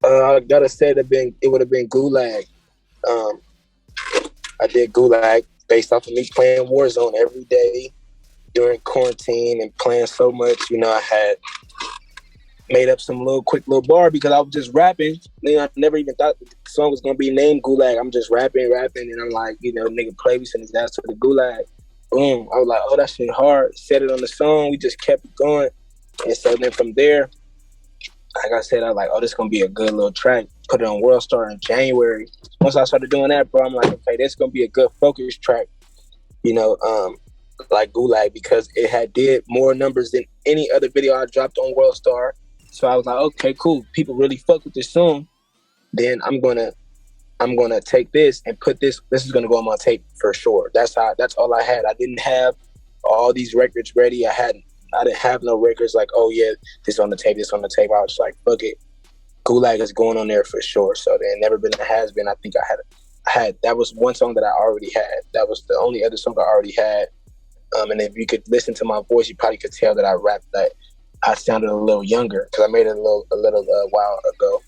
I gotta say it would have been Gulag. Um, I did Gulag based off of me playing Warzone every day during quarantine and playing so much. I had made up some quick little bar because I was just rapping. I never even thought the song was gonna be named Gulag. I'm just rapping, and I'm like, nigga play me send his ass to the Gulag. Boom. I was like, oh, that shit hard. Set it on the song. We just kept it going. And so then from there, like I said, I was like, oh, this is gonna be a good little track. Put it on World Star in January. Once I started doing that, bro, I'm like, okay, this is gonna be a good focus track. Like Gulag, because it had did more numbers than any other video I dropped on World Star. So I was like, okay, cool. People really fuck with this song. Then I'm gonna take this and put this. This is gonna go on my tape for sure. That's all I had. I didn't have all these records ready. I didn't have no records like, oh yeah, this on the tape, this on the tape. I was like, fuck it. Gulag is going on there for sure. So then Never Been a Has Been. I think I had that was one song that I already had. That was the only other song I already had. And if you could listen to my voice, you probably could tell that I rapped that I sounded a little younger because I made it a little while ago.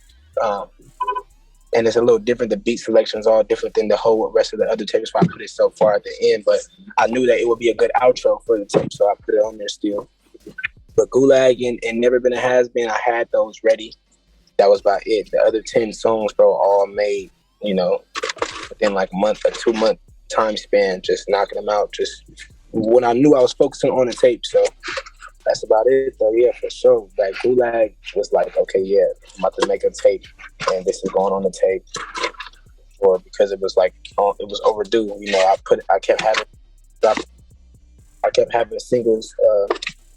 And it's a little different. The beat selection's all different than the whole rest of the other tapes. So I put it so far at the end, but I knew that it would be a good outro for the tape, so I put it on there still. But Gulag and Never Been a Has Been, I had those ready. That was about it. The other 10 songs, bro, all made, within like a month or 2 month time span, just knocking them out. Just when I knew I was focusing on the tape, so that's about it, though. Yeah, for sure. Like Gulag was like, okay, yeah, I'm about to make a tape, and this is going on the tape, or because it was like it was overdue. I kept having singles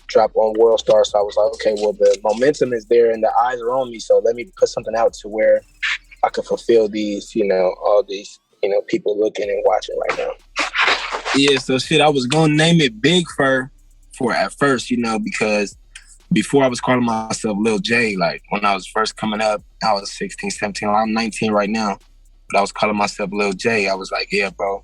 drop on World Star, so I was like, okay, well, the momentum is there and the eyes are on me, so let me put something out to where I can fulfill these, all these, people looking and watching right now. Yeah, so shit, I was gonna name it Big Fur at first, because before I was calling myself Lil J, like when I was first coming up, I was 16, 17, I'm 19 right now, but I was calling myself Lil J. I was like, yeah, bro,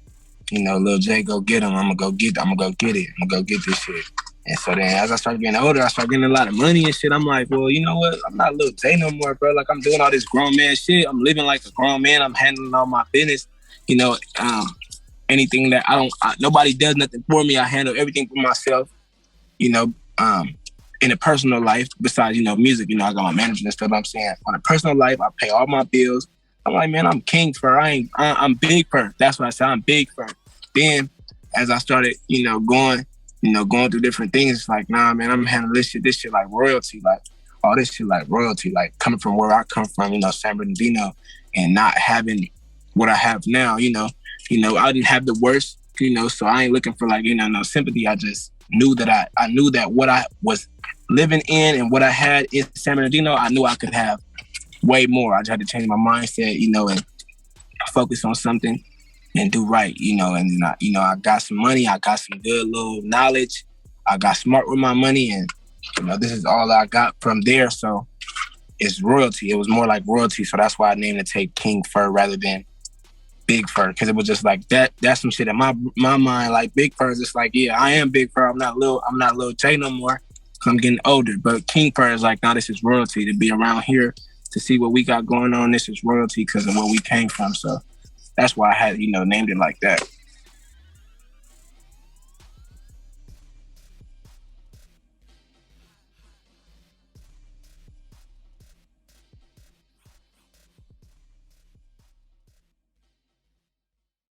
Lil J, go get him. I'm gonna go get it. I'm gonna go get this shit. And so then as I started getting older, I started getting a lot of money and shit. I'm like, well, you know what? I'm not Lil J no more, bro. Like, I'm doing all this grown man shit. I'm living like a grown man. I'm handling all my business. Anything that nobody does nothing for me. I handle everything for myself, in a personal life, besides, music, I got my manager and stuff. I'm saying on a personal life, I pay all my bills. I'm like, man, I'm King Fur. I'm Big Fur. That's what I said. I'm Big Fur. Then as I started, going through different things, it's like, nah, man, I'm handling this shit like royalty, like all this shit like royalty, like coming from where I come from, San Bernardino, and not having what I have now, I didn't have the worst, so I ain't looking for like, no sympathy. I just knew that I knew that what I was living in and what I had in San Bernardino, I knew I could have way more. I just had to change my mindset, and focus on something and do right, and then I got some money, I got some good little knowledge, I got smart with my money, and this is all I got from there. So it's royalty. It was more like royalty, so that's why I named the tape King Fur rather than Big Fur, because it was just like that. That's some shit in my mind. Like Big Fur is just like, yeah, I am Big Fur. I'm not Lil J no more. I'm getting older. But King Fur is like, nah, this is royalty. To be around here to see what we got going on, this is royalty because of where we came from. So that's why I had, named it like that.